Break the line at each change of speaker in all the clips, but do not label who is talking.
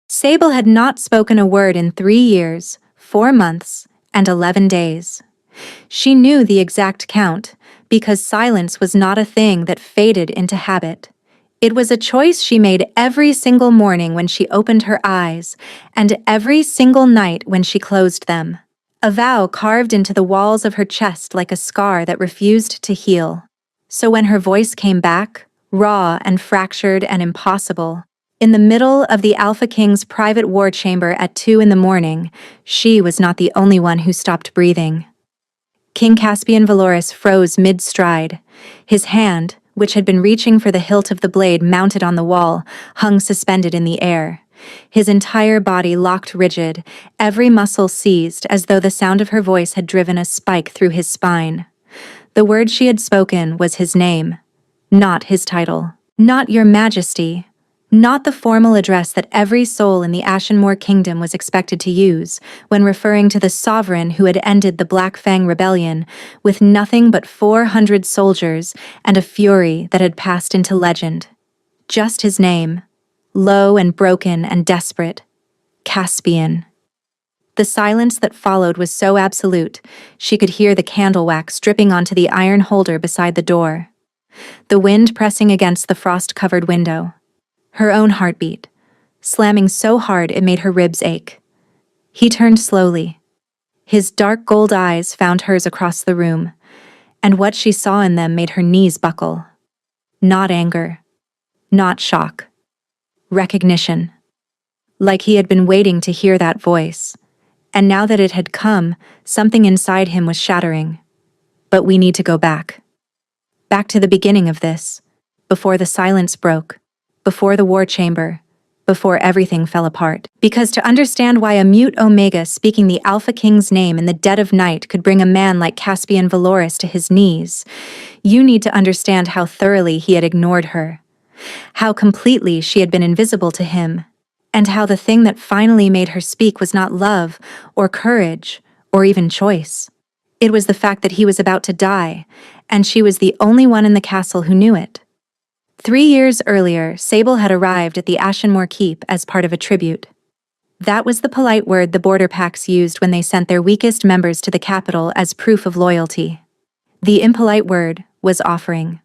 Sable had not spoken a word in 3 years, 4 months, and 11 days. She knew the exact count, because silence was not a thing that faded into habit. It was a choice she made every single morning when she opened her eyes, and every single night when she closed them. A vow carved into the walls of her chest like a scar that refused to heal. So when her voice came back, raw and fractured and impossible, in the middle of the Alpha King's private war chamber at 2 in the morning, she was not the only one who stopped breathing. King Caspian Valoris froze mid-stride. His hand, which had been reaching for the hilt of the blade mounted on the wall, hung suspended in the air. His entire body locked rigid, every muscle seized as though the sound of her voice had driven a spike through his spine. The word she had spoken was his name, not his title. Not Your Majesty. Not the formal address that every soul in the Ashenmoor kingdom was expected to use when referring to the sovereign who had ended the Black Fang rebellion with nothing but 400 soldiers and a fury that had passed into legend. Just his name, low and broken and desperate, Caspian. The silence that followed was so absolute, she could hear the candle wax dripping onto the iron holder beside the door. The wind pressing against the frost-covered window. Her own heartbeat, slamming so hard it made her ribs ache. He turned slowly. His dark gold eyes found hers across the room, and what she saw in them made her knees buckle. Not anger. Not shock. Recognition. Like he had been waiting to hear that voice, and now that it had come, something inside him was shattering. But we need to go back. Back to the beginning of this, before the silence broke. Before the war chamber, before everything fell apart. Because to understand why a mute Omega speaking the Alpha King's name in the dead of night could bring a man like Caspian Valoris to his knees, you need to understand how thoroughly he had ignored her, how completely she had been invisible to him, and how the thing that finally made her speak was not love, or courage, or even choice. It was the fact that he was about to die, and she was the only one in the castle who knew it. 3 years earlier, Sable had arrived at the Ashenmoor Keep as part of a tribute. That was the polite word the border packs used when they sent their weakest members to the capital as proof of loyalty. The impolite word was offering.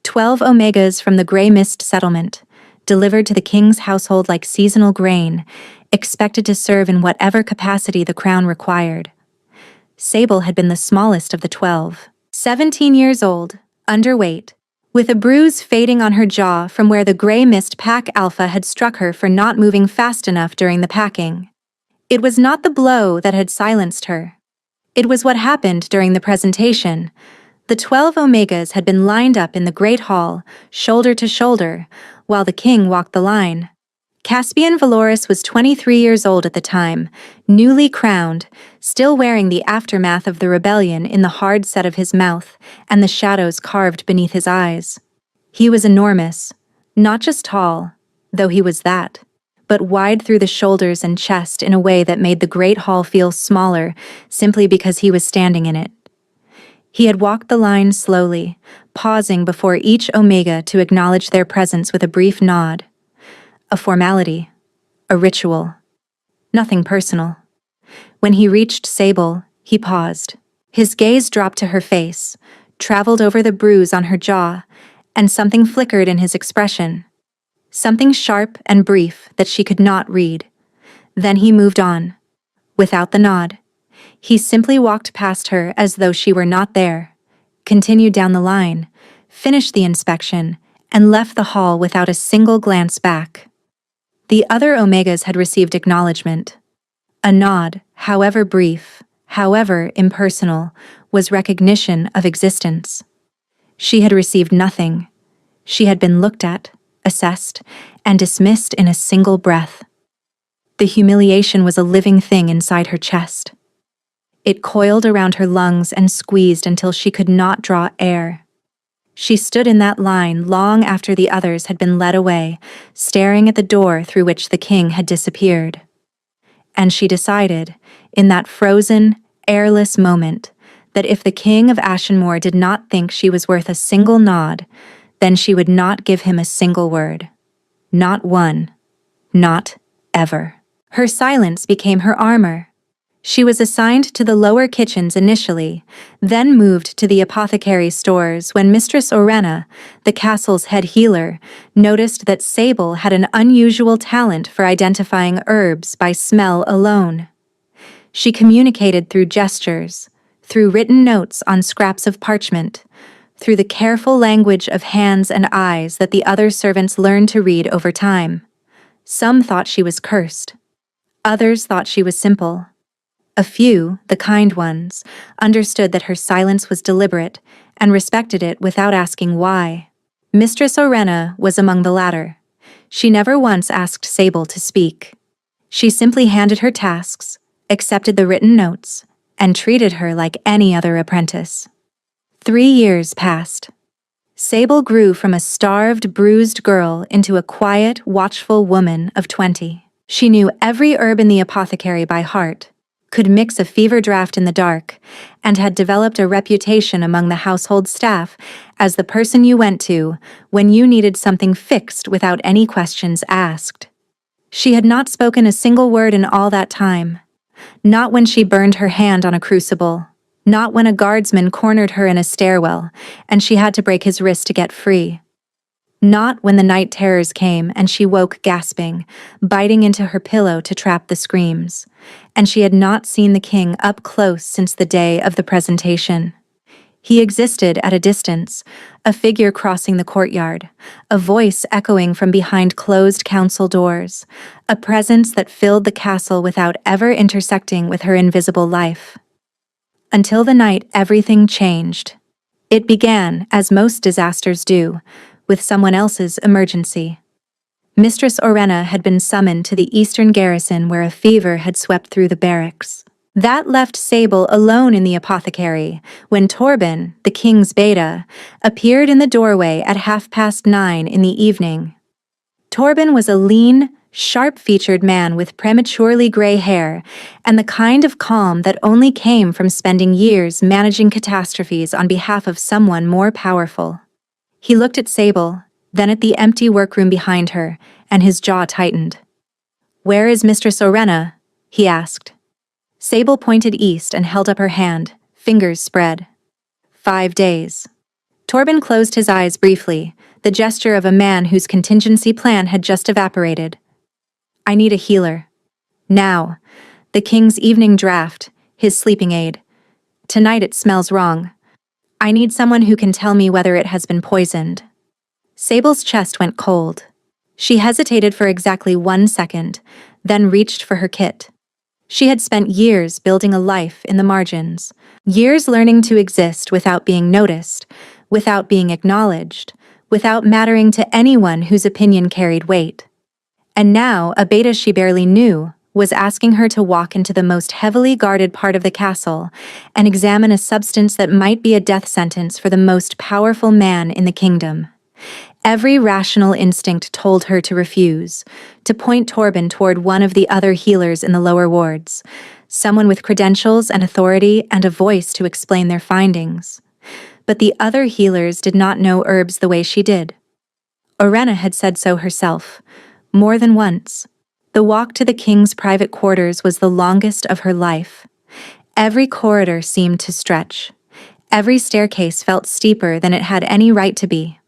12 Omegas from the Grey Mist settlement, delivered to the king's household like seasonal grain, expected to serve in whatever capacity the crown required. Sable had been the smallest of the 12. 17 years old, underweight, with a bruise fading on her jaw from where the Grey Mist Pack Alpha had struck her for not moving fast enough during the packing. It was not the blow that had silenced her. It was what happened during the presentation. The 12 Omegas had been lined up in the Great Hall, shoulder to shoulder, while the king walked the line. Caspian Valoris was 23 years old at the time, newly crowned, still wearing the aftermath of the rebellion in the hard set of his mouth and the shadows carved beneath his eyes. He was enormous, not just tall, though he was that, but wide through the shoulders and chest in a way that made the Great Hall feel smaller simply because he was standing in it. He had walked the line slowly, pausing before each Omega to acknowledge their presence with a brief nod. A formality, a ritual, nothing personal. When he reached Sable, he paused. His gaze dropped to her face, traveled over the bruise on her jaw, and something flickered in his expression. Something sharp and brief that she could not read. Then he moved on. Without the nod. He simply walked past her as though she were not there, continued down the line, finished the inspection, and left the hall without a single glance back. The other Omegas had received acknowledgement. A nod, however brief, however impersonal, was recognition of existence. She had received nothing. She had been looked at, assessed, and dismissed in a single breath. The humiliation was a living thing inside her chest. It coiled around her lungs and squeezed until she could not draw air. She stood in that line long after the others had been led away, staring at the door through which the king had disappeared. And she decided, in that frozen, airless moment, that if the king of Ashenmoor did not think she was worth a single nod, then she would not give him a single word. Not one. Not ever. Her silence became her armor. She was assigned to the lower kitchens initially, then moved to the apothecary stores when Mistress Orena, the castle's head healer, noticed that Sable had an unusual talent for identifying herbs by smell alone. She communicated through gestures, through written notes on scraps of parchment, through the careful language of hands and eyes that the other servants learned to read over time. Some thought she was cursed. Others thought she was simple. A few, the kind ones, understood that her silence was deliberate and respected it without asking why. Mistress Orena was among the latter. She never once asked Sable to speak. She simply handed her tasks, accepted the written notes, and treated her like any other apprentice. 3 years passed. Sable grew from a starved, bruised girl into a quiet, watchful woman of 20. She knew every herb in the apothecary by heart, could mix a fever draft in the dark, and had developed a reputation among the household staff as the person you went to when you needed something fixed without any questions asked. She had not spoken a single word in all that time. Not when she burned her hand on a crucible, not when a guardsman cornered her in a stairwell and she had to break his wrist to get free. Not when the night terrors came and she woke gasping, biting into her pillow to trap the screams, and she had not seen the king up close since the day of the presentation. He existed at a distance, a figure crossing the courtyard, a voice echoing from behind closed council doors, a presence that filled the castle without ever intersecting with her invisible life. Until the night everything changed. It began, as most disasters do, with someone else's emergency. Mistress Orena had been summoned to the eastern garrison where a fever had swept through the barracks. That left Sable alone in the apothecary when Torben, the king's beta, appeared in the doorway at 9:30 in the evening. Torben was a lean, sharp-featured man with prematurely gray hair and the kind of calm that only came from spending years managing catastrophes on behalf of someone more powerful. He looked at Sable, then at the empty workroom behind her, and his jaw tightened. "Where is Mistress Orena?" he asked. Sable pointed east and held up her hand, fingers spread. 5 days. Torben closed his eyes briefly, the gesture of a man whose contingency plan had just evaporated. "I need a healer. Now. The king's evening draft, his sleeping aid. Tonight it smells wrong. I need someone who can tell me whether it has been poisoned." Sable's chest went cold. She hesitated for exactly 1 second, then reached for her kit. She had spent years building a life in the margins, years learning to exist without being noticed, without being acknowledged, without mattering to anyone whose opinion carried weight. And now, a beta she barely knew was asking her to walk into the most heavily guarded part of the castle and examine a substance that might be a death sentence for the most powerful man in the kingdom. Every rational instinct told her to refuse, to point Torben toward one of the other healers in the lower wards, someone with credentials and authority and a voice to explain their findings. But the other healers did not know herbs the way she did. Orena had said so herself, more than once. The walk to the king's private quarters was the longest of her life. Every corridor seemed to stretch. Every staircase felt steeper than it had any right to be.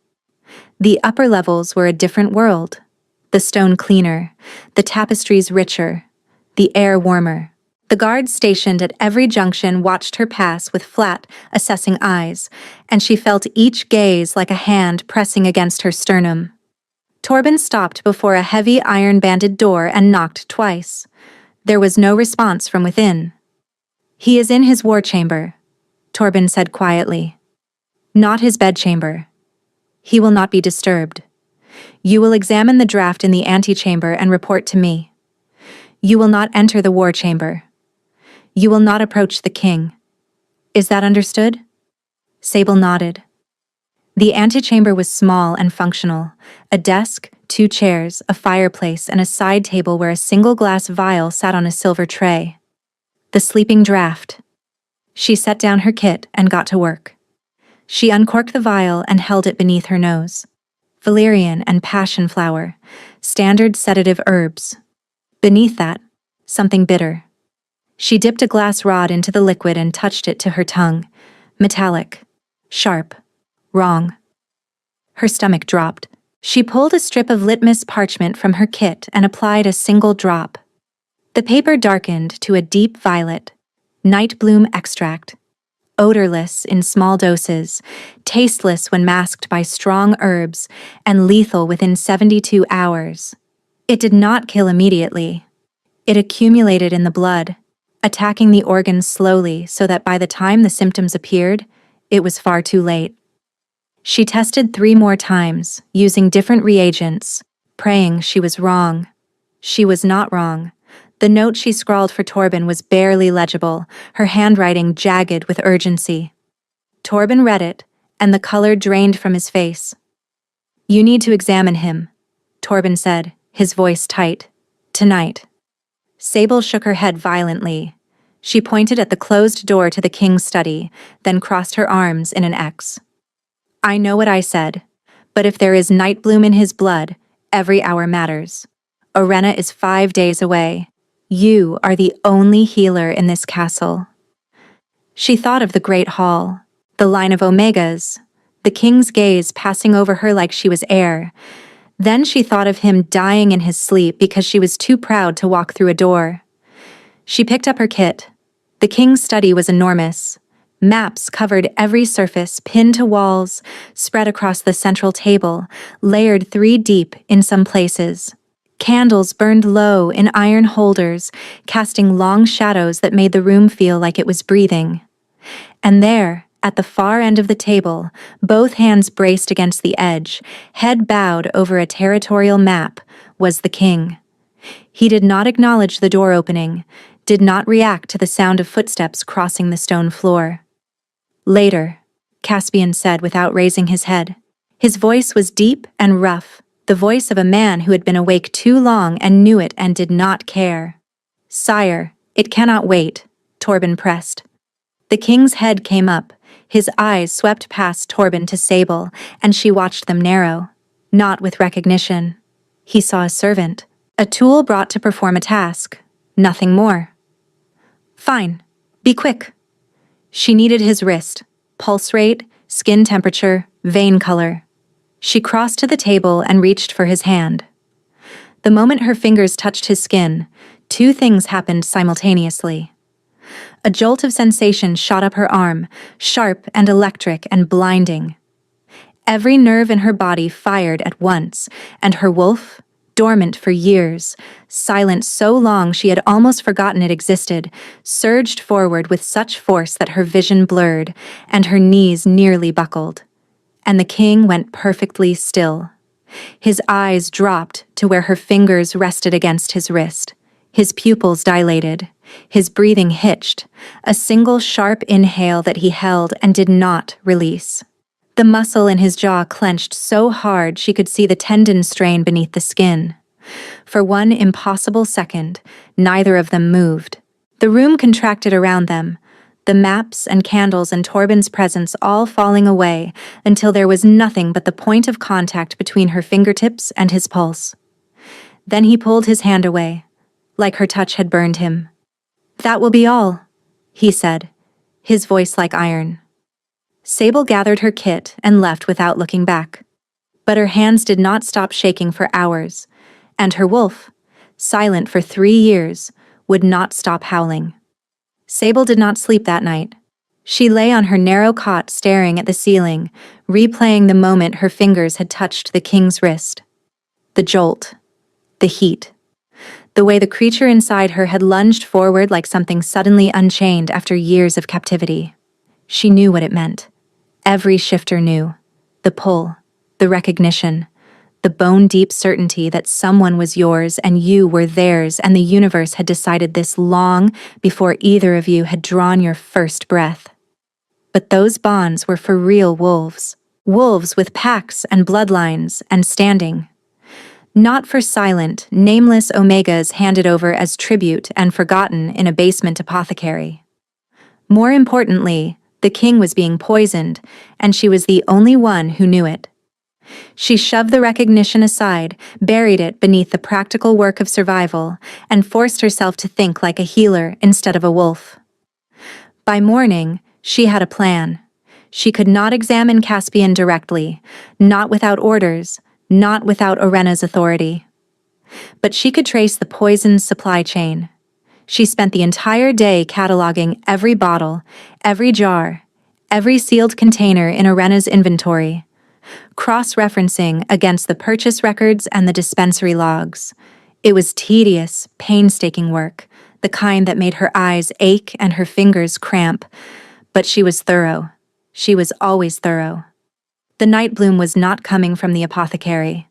The upper levels were a different world. The stone cleaner, the tapestries richer, the air warmer. The guards stationed at every junction watched her pass with flat, assessing eyes, and she felt each gaze like a hand pressing against her sternum. Torben stopped before a heavy iron-banded door and knocked twice. There was no response from within. "He is in his war chamber," Torben said quietly. "Not his bedchamber. He will not be disturbed. You will examine the draft in the antechamber and report to me. You will not enter the war chamber. You will not approach the king. Is that understood?" Sable nodded. The antechamber was small and functional, a desk, 2 chairs, a fireplace, and a side table where a single glass vial sat on a silver tray. The sleeping draft. She set down her kit and got to work. She uncorked the vial and held it beneath her nose. Valerian and passion flower, standard sedative herbs. Beneath that, something bitter. She dipped a glass rod into the liquid and touched it to her tongue. Metallic. Sharp. Wrong. Her stomach dropped. She pulled a strip of litmus parchment from her kit and applied a single drop. The paper darkened to a deep violet. Night bloom extract. Odorless in small doses, tasteless when masked by strong herbs, and lethal within 72 hours. It did not kill immediately. It accumulated in the blood, attacking the organs slowly so that by the time the symptoms appeared, it was far too late. She tested 3 more times, using different reagents, praying she was wrong. She was not wrong. The note she scrawled for Torben was barely legible, her handwriting jagged with urgency. Torben read it, and the color drained from his face. "You need to examine him," Torben said, his voice tight. "Tonight." Sable shook her head violently. She pointed at the closed door to the king's study, then crossed her arms in an X. "I know what I said, but if there is night bloom in his blood, every hour matters. Orenna is 5 days away. You are the only healer in this castle." She thought of the great hall, the line of omegas, the king's gaze passing over her like she was air. Then she thought of him dying in his sleep because she was too proud to walk through a door. She picked up her kit. The king's study was enormous. Maps covered every surface, pinned to walls, spread across the central table, layered 3 deep in some places. Candles burned low in iron holders, casting long shadows that made the room feel like it was breathing. And there, at the far end of the table, both hands braced against the edge, head bowed over a territorial map, was the king. He did not acknowledge the door opening, did not react to the sound of footsteps crossing the stone floor. "Later," Caspian said without raising his head. His voice was deep and rough, the voice of a man who had been awake too long and knew it and did not care. "Sire, it cannot wait," Torben pressed. The king's head came up, his eyes swept past Torben to Sable, and she watched them narrow. Not with recognition. He saw a servant, a tool brought to perform a task, nothing more. "Fine, be quick." She needed his wrist, pulse rate, skin temperature, vein color. She crossed to the table and reached for his hand. The moment her fingers touched his skin, 2 things happened simultaneously. A jolt of sensation shot up her arm, sharp and electric and blinding. Every nerve in her body fired at once, and her wolf, dormant for years, silent so long she had almost forgotten it existed, surged forward with such force that her vision blurred, and her knees nearly buckled. And the king went perfectly still. His eyes dropped to where her fingers rested against his wrist. His pupils dilated. His breathing hitched, a single sharp inhale that he held and did not release. The muscle in his jaw clenched so hard she could see the tendon strain beneath the skin. For one impossible second, neither of them moved. The room contracted around them, the maps and candles and Torben's presence all falling away until there was nothing but the point of contact between her fingertips and his pulse. Then he pulled his hand away, like her touch had burned him. "That will be all," he said, his voice like iron. Sable gathered her kit and left without looking back. But her hands did not stop shaking for hours, and her wolf, silent for 3 years, would not stop howling. Sable did not sleep that night. She lay on her narrow cot staring at the ceiling, replaying the moment her fingers had touched the king's wrist. The jolt. The heat. The way the creature inside her had lunged forward like something suddenly unchained after years of captivity. She knew what it meant. Every shifter knew. The pull. The recognition. The bone-deep certainty that someone was yours and you were theirs, and the universe had decided this long before either of you had drawn your first breath. But those bonds were for real wolves. Wolves with packs and bloodlines and standing. Not for silent, nameless omegas handed over as tribute and forgotten in a basement apothecary. More importantly, the king was being poisoned, and she was the only one who knew it. She shoved the recognition aside, buried it beneath the practical work of survival, and forced herself to think like a healer instead of a wolf. By morning, she had a plan. She could not examine Caspian directly, not without orders, not without Orena's authority. But she could trace the poison's supply chain. She spent the entire day cataloging every bottle, every jar, every sealed container in Orena's inventory, cross-referencing against the purchase records and the dispensary logs. It was tedious, painstaking work, the kind that made her eyes ache and her fingers cramp, but she was thorough. She was always thorough. The night bloom was not coming from the apothecary.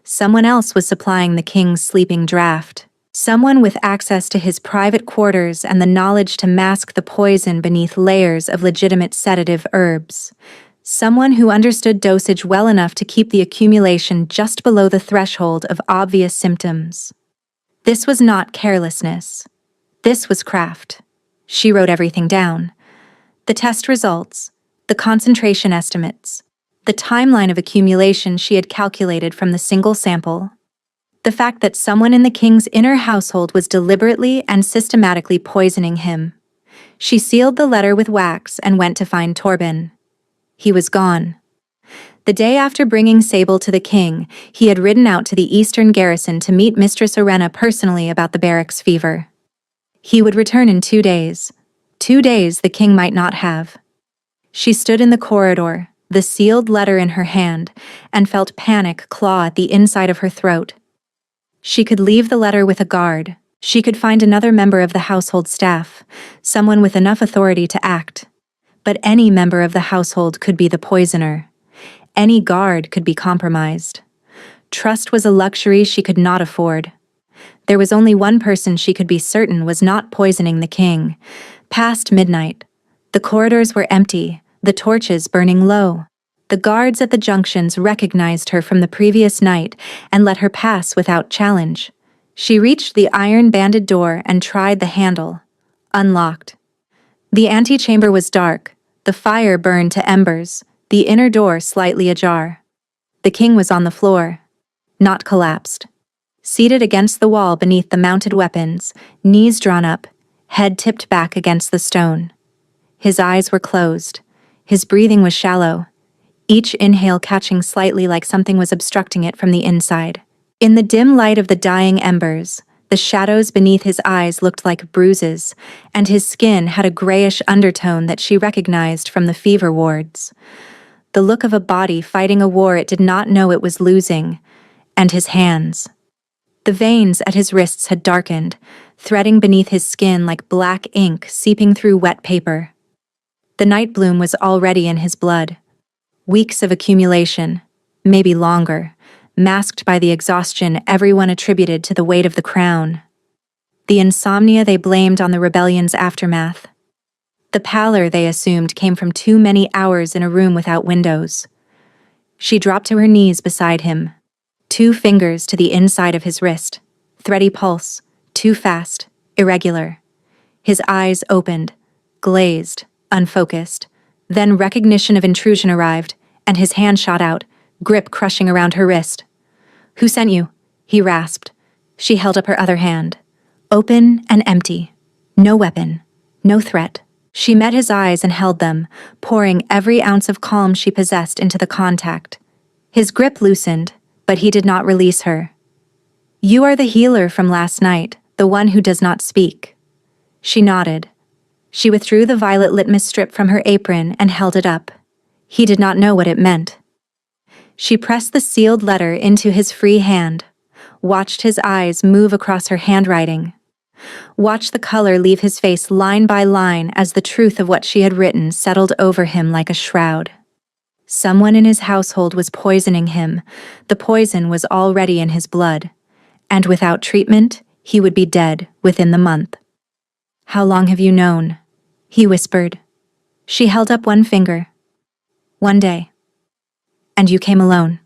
Someone else was supplying the king's sleeping draught. Someone with access to his private quarters and the knowledge to mask the poison beneath layers of legitimate sedative herbs. Someone who understood dosage well enough to keep the accumulation just below the threshold of obvious symptoms. This was not carelessness. This was craft. She wrote everything down. The test results, the concentration estimates, the timeline of accumulation she had calculated from the single sample. The fact that someone in the king's inner household was deliberately and systematically poisoning him. She sealed the letter with wax and went to find Torben. He was gone. The day after bringing Sable to the king, he had ridden out to the eastern garrison to meet Mistress Orena personally about the barracks fever. He would return in 2 days. 2 days the king might not have. She stood in the corridor, the sealed letter in her hand, and felt panic claw at the inside of her throat. She could leave the letter with a guard. She could find another member of the household staff, someone with enough authority to act. But any member of the household could be the poisoner. Any guard could be compromised. Trust was a luxury she could not afford. There was only one person she could be certain was not poisoning the king. Past midnight. The corridors were empty, the torches burning low. The guards at the junctions recognized her from the previous night and let her pass without challenge. She reached the iron-banded door and tried the handle. Unlocked. The antechamber was dark. The fire burned to embers, the inner door slightly ajar. The king was on the floor, not collapsed. Seated against the wall beneath the mounted weapons, knees drawn up, head tipped back against the stone. His eyes were closed. His breathing was shallow, each inhale catching slightly like something was obstructing it from the inside. In the dim light of the dying embers, the shadows beneath his eyes looked like bruises, and his skin had a grayish undertone that she recognized from the fever wards. The look of a body fighting a war it did not know it was losing, and his hands. The veins at his wrists had darkened, threading beneath his skin like black ink seeping through wet paper. The night bloom was already in his blood. Weeks of accumulation, maybe longer, masked by the exhaustion everyone attributed to the weight of the crown. The insomnia they blamed on the rebellion's aftermath. The pallor they assumed came from too many hours in a room without windows. She dropped to her knees beside him. 2 fingers to the inside of his wrist. Thready pulse, too fast, irregular. His eyes opened, glazed, unfocused. Then recognition of intrusion arrived, and his hand shot out, grip crushing around her wrist. "Who sent you?" he rasped. She held up her other hand. Open and empty. No weapon. No threat. She met his eyes and held them, pouring every ounce of calm she possessed into the contact. His grip loosened, but he did not release her. "You are the healer from last night, the one who does not speak." She nodded. She withdrew the violet litmus strip from her apron and held it up. He did not know what it meant. She pressed the sealed letter into his free hand, watched his eyes move across her handwriting, watched the color leave his face line by line as the truth of what she had written settled over him like a shroud. Someone in his household was poisoning him. The poison was already in his blood, and without treatment, he would be dead within the month. "How long have you known?" he whispered. She held up one finger. "1 day. And you came alone,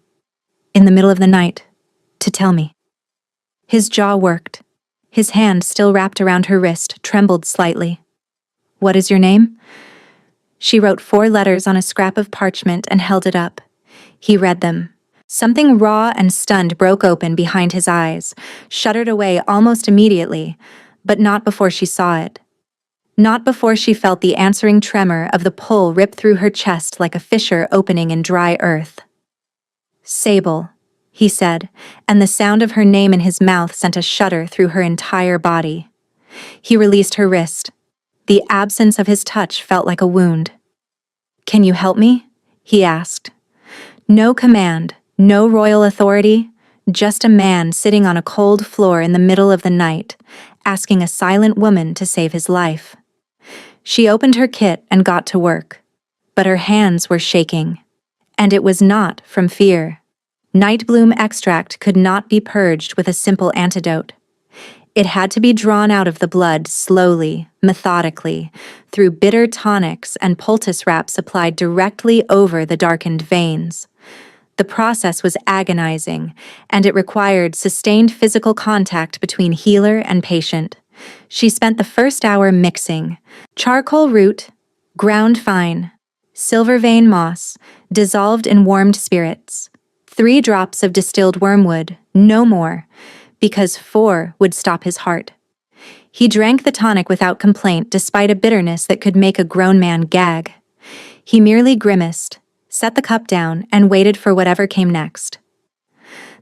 in the middle of the night, to tell me." His jaw worked. His hand, still wrapped around her wrist, trembled slightly. "What is your name?" She wrote 4 letters on a scrap of parchment and held it up. He read them. Something raw and stunned broke open behind his eyes, shuddered away almost immediately, but not before she saw it. Not before she felt the answering tremor of the pull rip through her chest like a fissure opening in dry earth. "Sable," he said, and the sound of her name in his mouth sent a shudder through her entire body. He released her wrist. The absence of his touch felt like a wound. "Can you help me?" he asked. No command, no royal authority, just a man sitting on a cold floor in the middle of the night, asking a silent woman to save his life. She opened her kit and got to work, but her hands were shaking. And it was not from fear. Nightbloom extract could not be purged with a simple antidote. It had to be drawn out of the blood slowly, methodically, through bitter tonics and poultice wraps applied directly over the darkened veins. The process was agonizing, and it required sustained physical contact between healer and patient. She spent the first hour mixing charcoal root, ground fine, silver vein moss, dissolved in warmed spirits, 3 drops of distilled wormwood, no more, because 4 would stop his heart. He drank the tonic without complaint despite a bitterness that could make a grown man gag. He merely grimaced, set the cup down, and waited for whatever came next.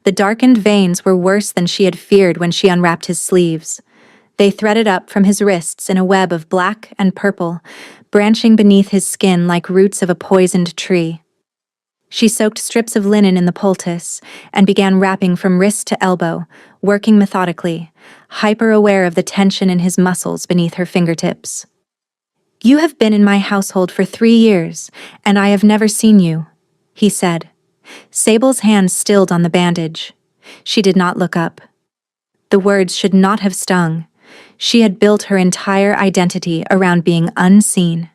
The darkened veins were worse than she had feared when she unwrapped his sleeves. They threaded up from his wrists in a web of black and purple, branching beneath his skin like roots of a poisoned tree. She soaked strips of linen in the poultice and began wrapping from wrist to elbow, working methodically, hyper-aware of the tension in his muscles beneath her fingertips. "You have been in my household for 3 years, and I have never seen you," he said. Sable's hand stilled on the bandage. She did not look up. The words should not have stung. She had built her entire identity around being unseen.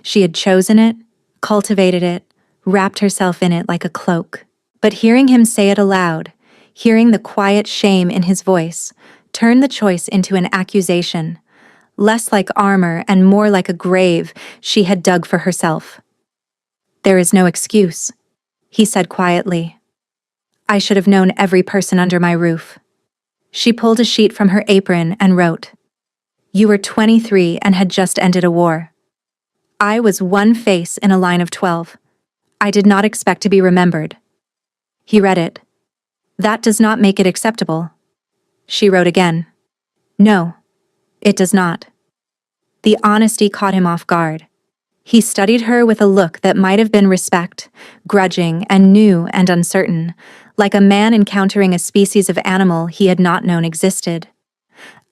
She had chosen it, cultivated it, wrapped herself in it like a cloak. But hearing him say it aloud, hearing the quiet shame in his voice, turned the choice into an accusation, less like armor and more like a grave she had dug for herself. "There is no excuse," he said quietly. "I should have known every person under my roof." She pulled a sheet from her apron and wrote, "You were 23 and had just ended a war. I was one face in a line of 12. I did not expect to be remembered." He read it. "That does not make it acceptable." She wrote again. "No, it does not." The honesty caught him off guard. He studied her with a look that might have been respect, grudging and new and uncertain, like a man encountering a species of animal he had not known existed.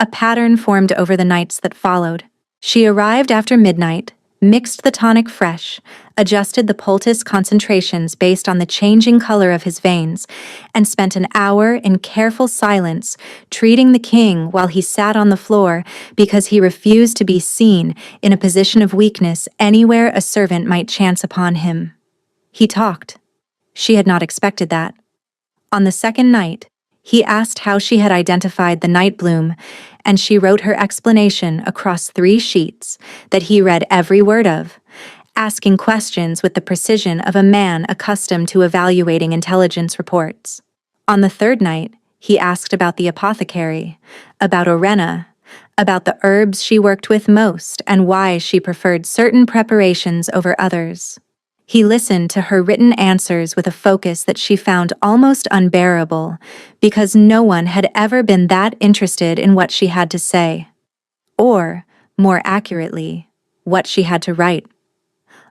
A pattern formed over the nights that followed. She arrived after midnight, mixed the tonic fresh, adjusted the poultice concentrations based on the changing color of his veins, and spent an hour in careful silence treating the king while he sat on the floor because he refused to be seen in a position of weakness anywhere a servant might chance upon him. He talked. She had not expected that. On the second night, he asked how she had identified the night bloom, and she wrote her explanation across 3 sheets that he read every word of, asking questions with the precision of a man accustomed to evaluating intelligence reports. On the third night, he asked about the apothecary, about Orenna, about the herbs she worked with most and why she preferred certain preparations over others. He listened to her written answers with a focus that she found almost unbearable, because no one had ever been that interested in what she had to say. Or, more accurately, what she had to write.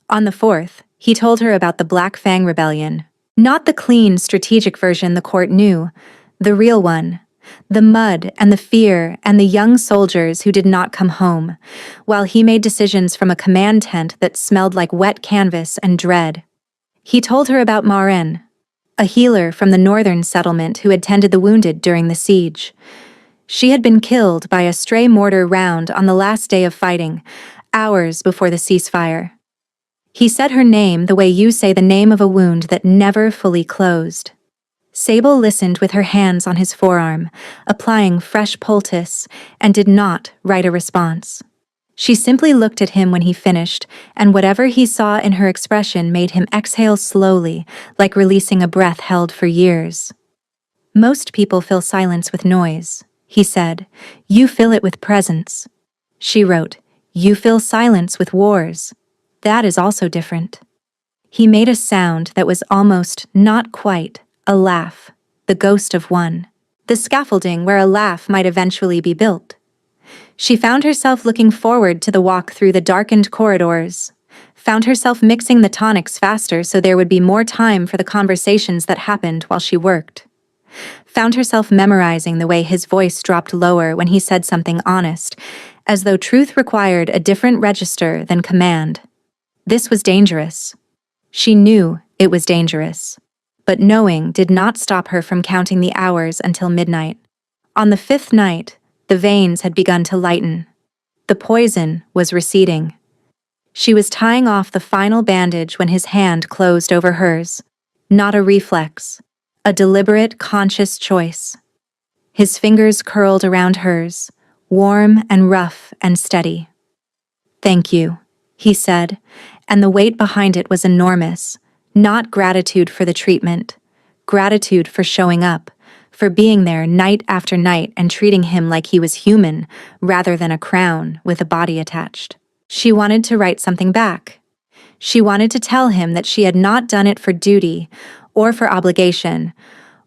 On the 4th, he told her about the Black Fang Rebellion. Not the clean, strategic version the court knew, the real one. The mud and the fear and the young soldiers who did not come home, while he made decisions from a command tent that smelled like wet canvas and dread. He told her about Manor, a healer from the northern settlement who had tended the wounded during the siege. She had been killed by a stray mortar round on the last day of fighting, hours before the ceasefire. He said her name the way you say the name of a wound that never fully closed. Sable listened with her hands on his forearm, applying fresh poultice, and did not write a response. She simply looked at him when he finished, and whatever he saw in her expression made him exhale slowly, like releasing a breath held for years. Most people fill silence with noise, he said. You fill it with presence. She wrote, You fill silence with wars. That is also different. He made a sound that was almost, not quite, a laugh, the ghost of one. The scaffolding where a laugh might eventually be built. She found herself looking forward to the walk through the darkened corridors, found herself mixing the tonics faster so there would be more time for the conversations that happened while she worked. Found herself memorizing the way his voice dropped lower when he said something honest, as though truth required a different register than command. This was dangerous. She knew it was dangerous. But knowing did not stop her from counting the hours until midnight. On the 5th night, the veins had begun to lighten. The poison was receding. She was tying off the final bandage when his hand closed over hers. Not a reflex. A deliberate, conscious choice. His fingers curled around hers, warm and rough and steady. Thank you, he said, and the weight behind it was enormous. Not gratitude for the treatment, gratitude for showing up, for being there night after night and treating him like he was human rather than a crown with a body attached. She wanted to write something back. She wanted to tell him that she had not done it for duty or for obligation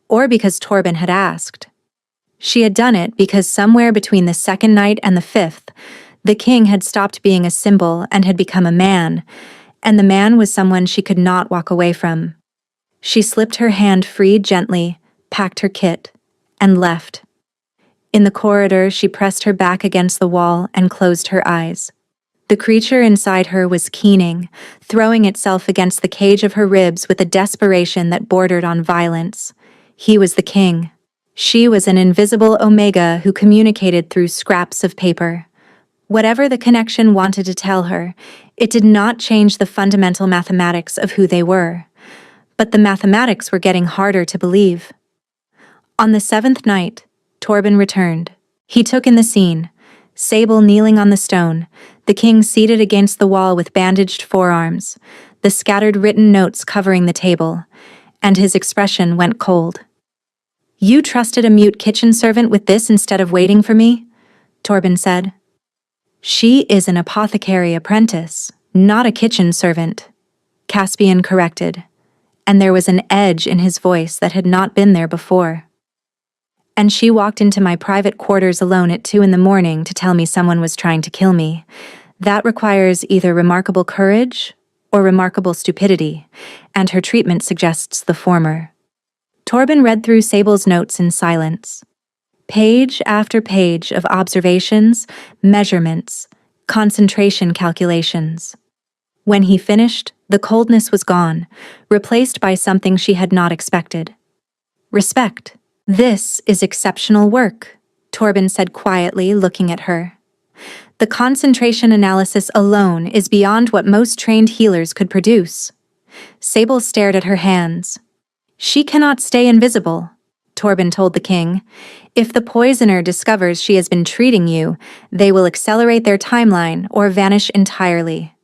or because Torben had asked. She had done it because somewhere between the 2nd night and the 5th, the king had stopped being a symbol and had become a man, and the man was someone she could not walk away from. She slipped her hand free gently, packed her kit, and left. In the corridor, she pressed her back against the wall and closed her eyes. The creature inside her was keening, throwing itself against the cage of her ribs with a desperation that bordered on violence. He was the king. She was an invisible omega who communicated through scraps of paper. Whatever the connection wanted to tell her, it did not change the fundamental mathematics of who they were. But the mathematics were getting harder to believe. On the 7th night, Torben returned. He took in the scene, Sable kneeling on the stone, the king seated against the wall with bandaged forearms, the scattered written notes covering the table, and his expression went cold. You trusted a mute kitchen servant with this instead of waiting for me? Torben said. She is an apothecary apprentice, not a kitchen servant, Caspian corrected, and there was an edge in his voice that had not been there before. And she walked into my private quarters alone at 2 a.m. to tell me someone was trying to kill me. That requires either remarkable courage or remarkable stupidity, and her treatment suggests the former. Torben read through Sable's notes in silence. Page after page of observations, measurements, concentration calculations. When he finished, the coldness was gone, replaced by something she had not expected. Respect. This is exceptional work, Torben said quietly, looking at her. The concentration analysis alone is beyond what most trained healers could produce. Sable stared at her hands. She cannot stay invisible, Torben told the king. If the poisoner discovers she has been treating you, they will accelerate their timeline or vanish entirely.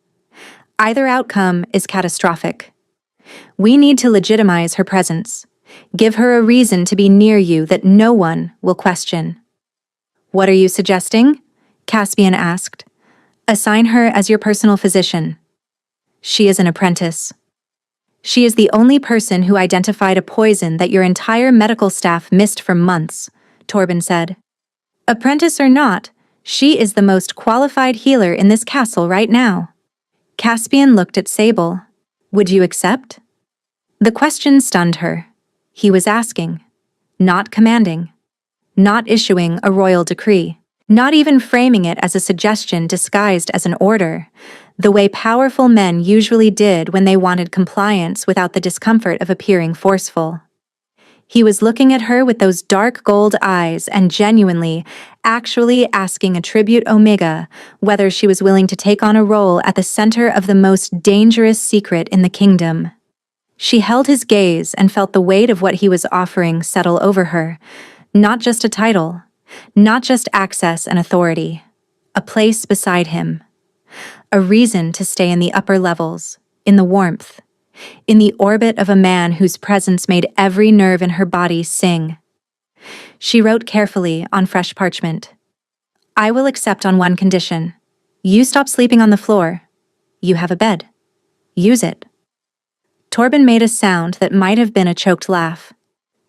Either outcome is catastrophic. We need to legitimize her presence. Give her a reason to be near you that no one will question. What are you suggesting? Caspian asked. Assign her as your personal physician. She is an apprentice. She is the only person who identified a poison that your entire medical staff missed for months, Torben said. Apprentice or not, she is the most qualified healer in this castle right now. Caspian looked at Sable. Would you accept? The question stunned her. He was asking, not commanding, not issuing a royal decree, not even framing it as a suggestion disguised as an order, the way powerful men usually did when they wanted compliance without the discomfort of appearing forceful. He was looking at her with those dark gold eyes and genuinely, actually asking a tribute Omega whether she was willing to take on a role at the center of the most dangerous secret in the kingdom. She held his gaze and felt the weight of what he was offering settle over her. Not just a title, not just access and authority. a place beside him, a reason to stay in the upper levels, in the warmth, in the orbit of a man whose presence made every nerve in her body sing. She wrote carefully on fresh parchment, "I will accept on one condition. You stop sleeping on the floor. You have a bed. Use it." Torben made a sound that might have been a choked laugh.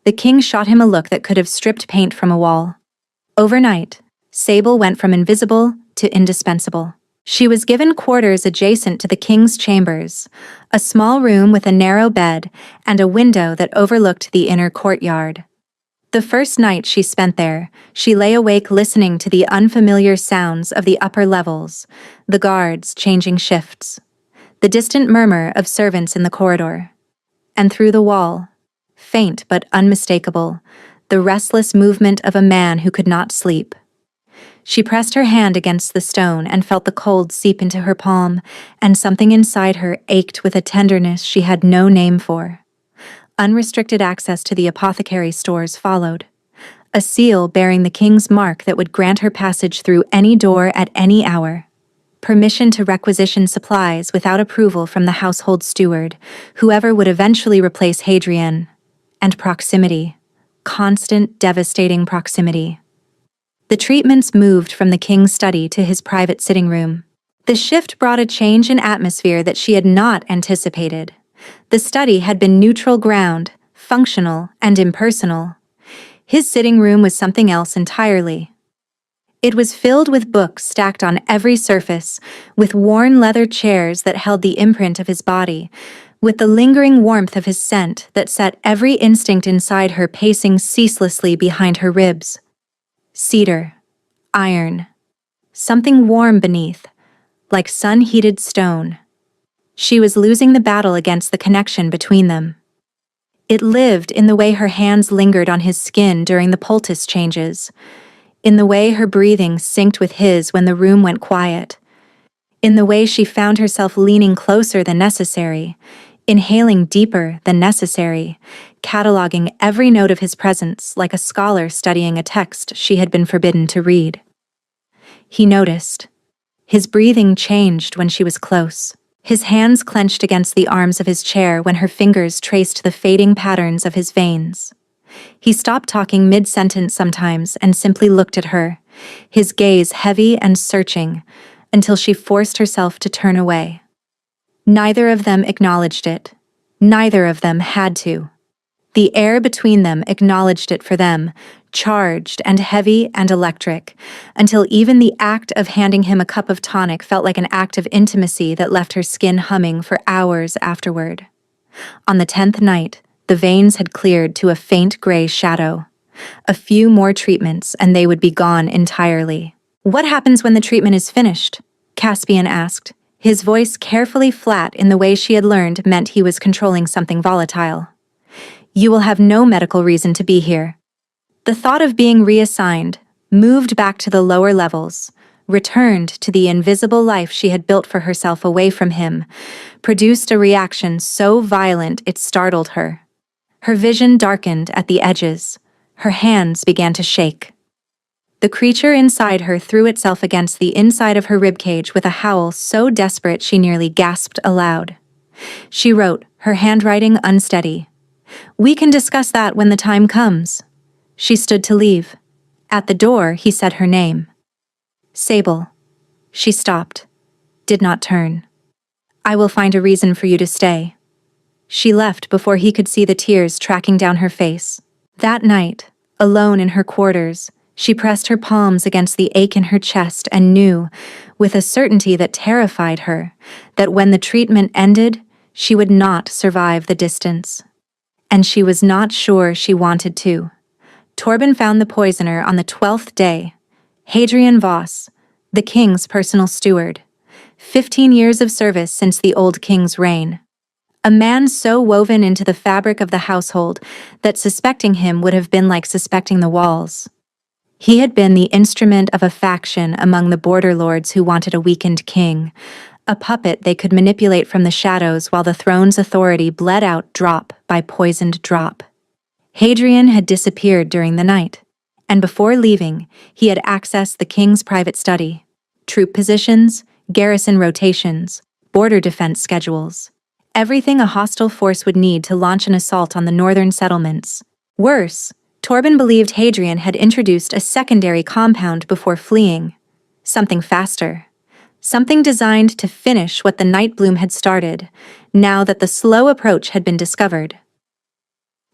The king shot him a look that could have stripped paint from a wall. Overnight, Sable went from invisible to indispensable. She was given quarters adjacent to the king's chambers, a small room with a narrow bed and a window that overlooked the inner courtyard. The first night she spent there, she lay awake listening to the unfamiliar sounds of the upper levels, the guards changing shifts, the distant murmur of servants in the corridor. And through the wall, faint but unmistakable, the restless movement of a man who could not sleep. She pressed her hand against the stone and felt the cold seep into her palm, and something inside her ached with a tenderness she had no name for. Unrestricted access to the apothecary stores followed, a seal bearing the king's mark that would grant her passage through any door at any hour. Permission to requisition supplies without approval from the household steward, whoever would eventually replace Hadrian. And proximity. Constant, devastating proximity. The treatments moved from the king's study to his private sitting room. The shift brought a change in atmosphere that she had not anticipated. The study had been neutral ground, functional and impersonal. His sitting room was something else entirely. It was filled with books stacked on every surface, with worn leather chairs that held the imprint of his body, with the lingering warmth of his scent that set every instinct inside her pacing ceaselessly behind her ribs. Cedar, iron, something warm beneath, like sun-heated stone. She was losing the battle against the connection between them. It lived in the way her hands lingered on his skin during the poultice changes, in the way her breathing synced with his when the room went quiet, in the way she found herself leaning closer than necessary, inhaling deeper than necessary, cataloging every note of his presence like a scholar studying a text she had been forbidden to read. He noticed. His breathing changed when she was close. His hands clenched against the arms of his chair when her fingers traced the fading patterns of his veins. He stopped talking mid-sentence sometimes and simply looked at her, his gaze heavy and searching, until she forced herself to turn away. Neither of them acknowledged it. Neither of them had to. The air between them acknowledged it for them, charged and heavy and electric, until even the act of handing him a cup of tonic felt like an act of intimacy that left her skin humming for hours afterward. On the 10th night, the veins had cleared to a faint gray shadow. A few more treatments and they would be gone entirely. "What happens when the treatment is finished?" Caspian asked, his voice carefully flat in the way she had learned meant he was controlling something volatile. "You will have no medical reason to be here." The thought of being reassigned, moved back to the lower levels, returned to the invisible life she had built for herself away from him, produced a reaction so violent it startled her. Her vision darkened at the edges. Her hands began to shake. The creature inside her threw itself against the inside of her ribcage with a howl so desperate she nearly gasped aloud. She wrote, her handwriting unsteady. "We can discuss that when the time comes." She stood to leave. At the door, he said her name. "Sable." She stopped, did not turn. "I will find a reason for you to stay." She left before he could see the tears tracking down her face. That night, alone in her quarters, she pressed her palms against the ache in her chest and knew, with a certainty that terrified her, that when the treatment ended, she would not survive the distance. And she was not sure she wanted to. Torben found the poisoner on the 12th day. Hadrian Voss, the king's personal steward. 15 years of service since the old king's reign. A man so woven into the fabric of the household that suspecting him would have been like suspecting the walls. He had been the instrument of a faction among the border lords who wanted a weakened king, a puppet they could manipulate from the shadows while the throne's authority bled out drop by poisoned drop. Hadrian had disappeared during the night, and before leaving, he had accessed the king's private study. troop positions, garrison rotations, border defense schedules. Everything a hostile force would need to launch an assault on the northern settlements. Worse, Torben believed Hadrian had introduced a secondary compound before fleeing. Something faster. Something designed to finish what the Night Bloom had started, now that the slow approach had been discovered.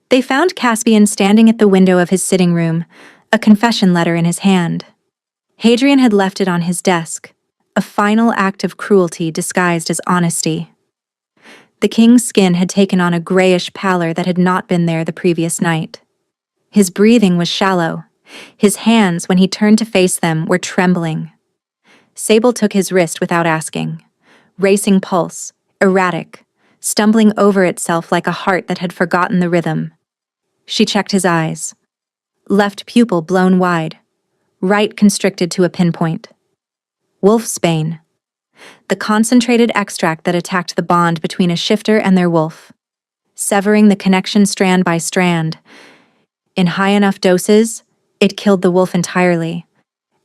They found Caspian standing at the window of his sitting room, a confession letter in his hand. Hadrian had left it on his desk, a final act of cruelty disguised as honesty. The king's skin had taken on a grayish pallor that had not been there the previous night. His breathing was shallow. His hands, when he turned to face them, were trembling. Sable took his wrist without asking. Racing pulse, erratic, stumbling over itself like a heart that had forgotten the rhythm. She checked his eyes. Left pupil blown wide, right constricted to a pinpoint. Wolfsbane. The concentrated extract that attacked the bond between a shifter and their wolf, severing the connection strand by strand. In high enough doses, it killed the wolf entirely,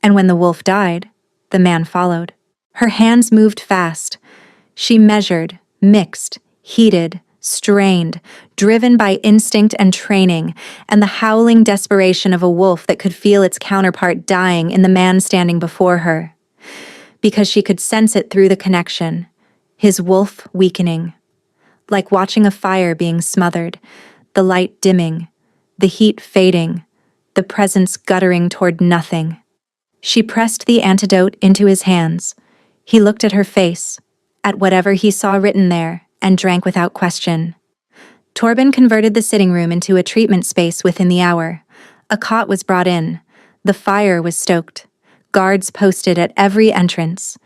and when the wolf died, the man followed. Her hands moved fast. She measured, mixed, heated, strained, driven by instinct and training, and the howling desperation of a wolf that could feel its counterpart dying in the man standing before her. Because she could sense it through the connection, his wolf weakening. Like watching a fire being smothered, the light dimming, the heat fading, the presence guttering toward nothing. She pressed the antidote into his hands. He looked at her face, at whatever he saw written there, and drank without question. Torben converted the sitting room into a treatment space within the hour. A cot was brought in. The fire was stoked. Guards posted at every entrance.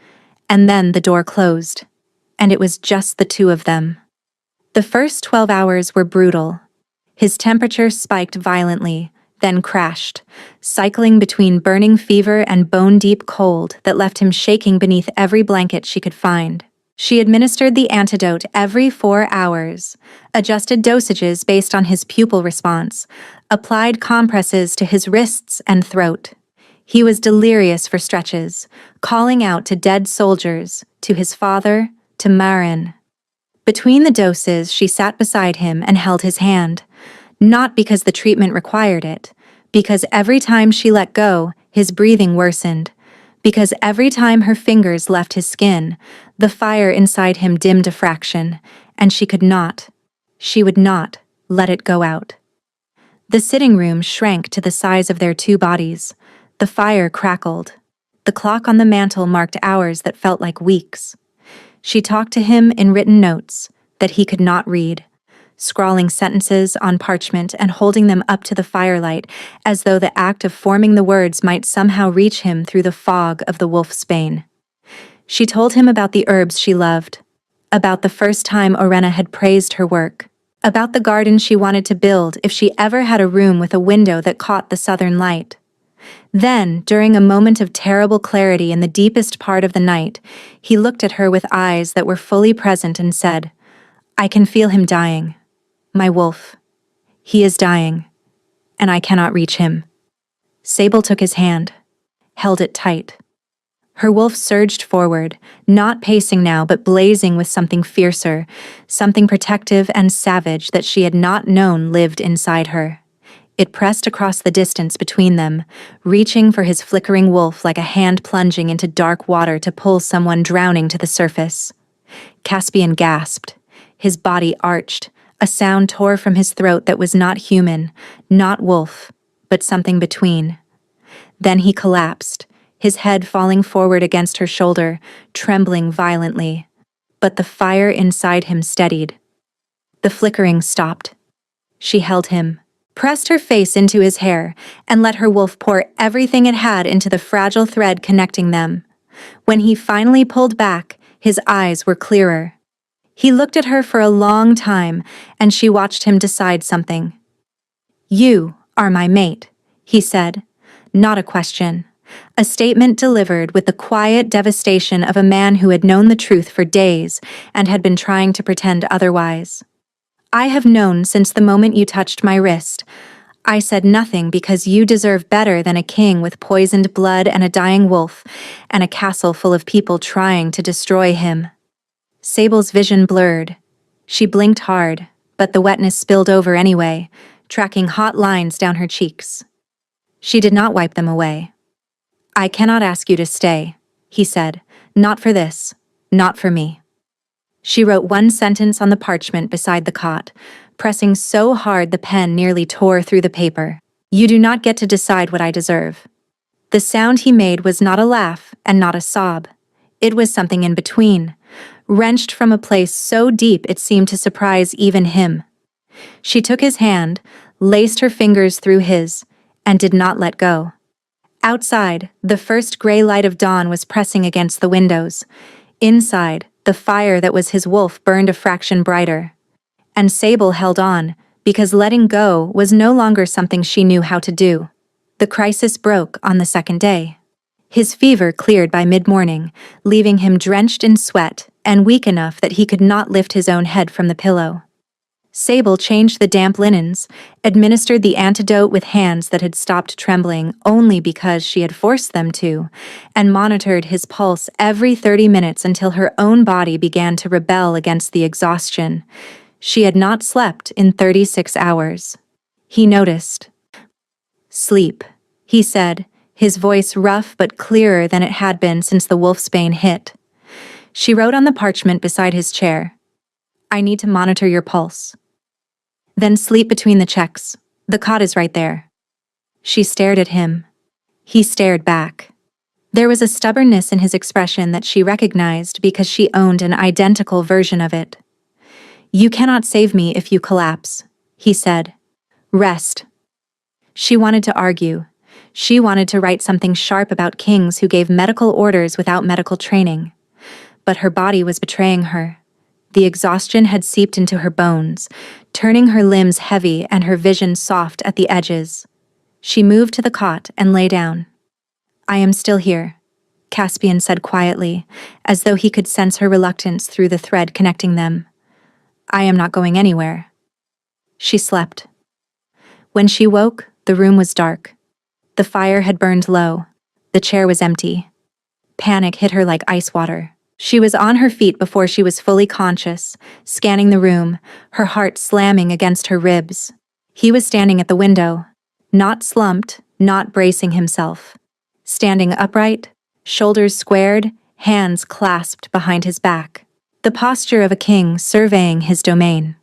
And then the door closed. And it was just the two of them. The first 12 hours were brutal. His temperature spiked violently, then crashed, cycling between burning fever and bone-deep cold that left him shaking beneath every blanket she could find. She administered the antidote every 4 hours, adjusted dosages based on his pupil response, applied compresses to his wrists and throat. He was delirious for stretches, calling out to dead soldiers, to his father, to Manor. Between the doses, she sat beside him and held his hand, not because the treatment required it, because every time she let go, his breathing worsened, because every time her fingers left his skin, the fire inside him dimmed a fraction, and she would not, let it go out. The sitting room shrank to the size of their two bodies. The fire crackled. The clock on the mantel marked hours that felt like weeks. She talked to him in written notes that he could not read, scrawling sentences on parchment and holding them up to the firelight as though the act of forming the words might somehow reach him through the fog of the wolfsbane. She told him about the herbs she loved, about the first time Orenna had praised her work, about the garden she wanted to build if she ever had a room with a window that caught the southern light. Then, during a moment of terrible clarity in the deepest part of the night, he looked at her with eyes that were fully present and said, "I can feel him dying. My wolf. He is dying, and I cannot reach him." Sable took his hand, held it tight. Her wolf surged forward, not pacing now but blazing with something fiercer, something protective and savage that she had not known lived inside her. It pressed across the distance between them, reaching for his flickering wolf like a hand plunging into dark water to pull someone drowning to the surface. Caspian gasped. His body arched. A sound tore from his throat that was not human, not wolf, but something between. Then he collapsed, his head falling forward against her shoulder, trembling violently. But the fire inside him steadied. The flickering stopped. She held him, pressed her face into his hair, and let her wolf pour everything it had into the fragile thread connecting them. When he finally pulled back, his eyes were clearer. He looked at her for a long time, and she watched him decide something. "You are my mate," he said, not a question. A statement delivered with the quiet devastation of a man who had known the truth for days and had been trying to pretend otherwise. "I have known since the moment you touched my wrist. I said nothing because you deserve better than a king with poisoned blood and a dying wolf, and a castle full of people trying to destroy him. Sable's vision blurred. She blinked hard, but the wetness spilled over anyway, tracking hot lines down her cheeks. She did not wipe them away. I cannot ask you to stay, he said. Not for this. Not for me. She wrote one sentence on the parchment beside the cot, pressing so hard the pen nearly tore through the paper. You do not get to decide what I deserve. The sound he made was not a laugh and not a sob. It was something in between, wrenched from a place so deep it seemed to surprise even him. She took his hand, laced her fingers through his, and did not let go. Outside, the first gray light of dawn was pressing against the windows. Inside, the fire that was his wolf burned a fraction brighter. And Sable held on, because letting go was no longer something she knew how to do. The crisis broke on the second day. His fever cleared by mid-morning, leaving him drenched in sweat and weak enough that he could not lift his own head from the pillow. Sable changed the damp linens, administered the antidote with hands that had stopped trembling only because she had forced them to, and monitored his pulse every 30 minutes until her own body began to rebel against the exhaustion. She had not slept in 36 hours. He noticed. Sleep, he said, his voice rough but clearer than it had been since the wolfsbane hit. She wrote on the parchment beside his chair, I need to monitor your pulse. Then sleep between the checks. The cot is right there. She stared at him. He stared back. There was a stubbornness in his expression that she recognized because she owned an identical version of it. You cannot save me if you collapse, he said. Rest. She wanted to argue. She wanted to write something sharp about kings who gave medical orders without medical training. But her body was betraying her. The exhaustion had seeped into her bones, turning her limbs heavy and her vision soft at the edges. She moved to the cot and lay down. I am still here, Caspian said quietly, as though he could sense her reluctance through the thread connecting them. I am not going anywhere. She slept. When she woke, the room was dark. The fire had burned low. The chair was empty. Panic hit her like ice water. She was on her feet before she was fully conscious, scanning the room, her heart slamming against her ribs. He was standing at the window, not slumped, not bracing himself. Standing upright, shoulders squared, hands clasped behind his back. The posture of a king surveying his domain.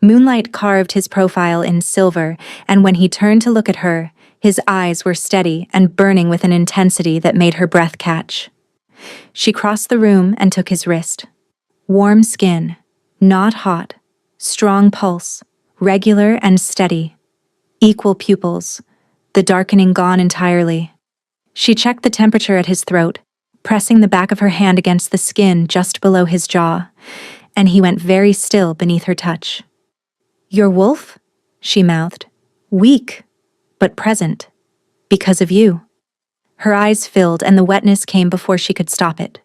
Moonlight carved his profile in silver, and when he turned to look at her, his eyes were steady and burning with an intensity that made her breath catch. She crossed the room and took his wrist. Warm skin, not hot, strong pulse, regular and steady. Equal pupils, the darkening gone entirely. She checked the temperature at his throat, pressing the back of her hand against the skin just below his jaw, and he went very still beneath her touch. Your wolf? She mouthed. Weak, but present. Because of you. Her eyes filled and the wetness came before she could stop it.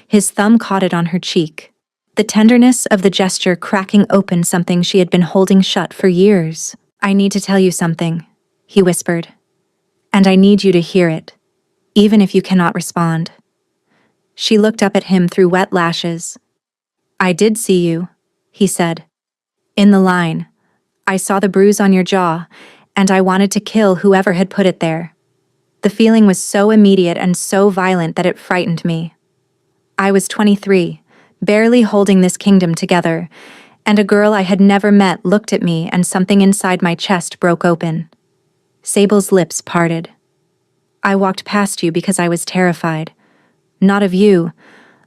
His thumb caught it on her cheek, the tenderness of the gesture cracking open something she had been holding shut for years. I need to tell you something, he whispered. And I need you to hear it, even if you cannot respond. She looked up at him through wet lashes. I did see you, he said. In the line. I saw the bruise on your jaw, and I wanted to kill whoever had put it there. The feeling was so immediate and so violent that it frightened me. I was 23, barely holding this kingdom together, and a girl I had never met looked at me and something inside my chest broke open. Sable's lips parted. I walked past you because I was terrified. Not of you,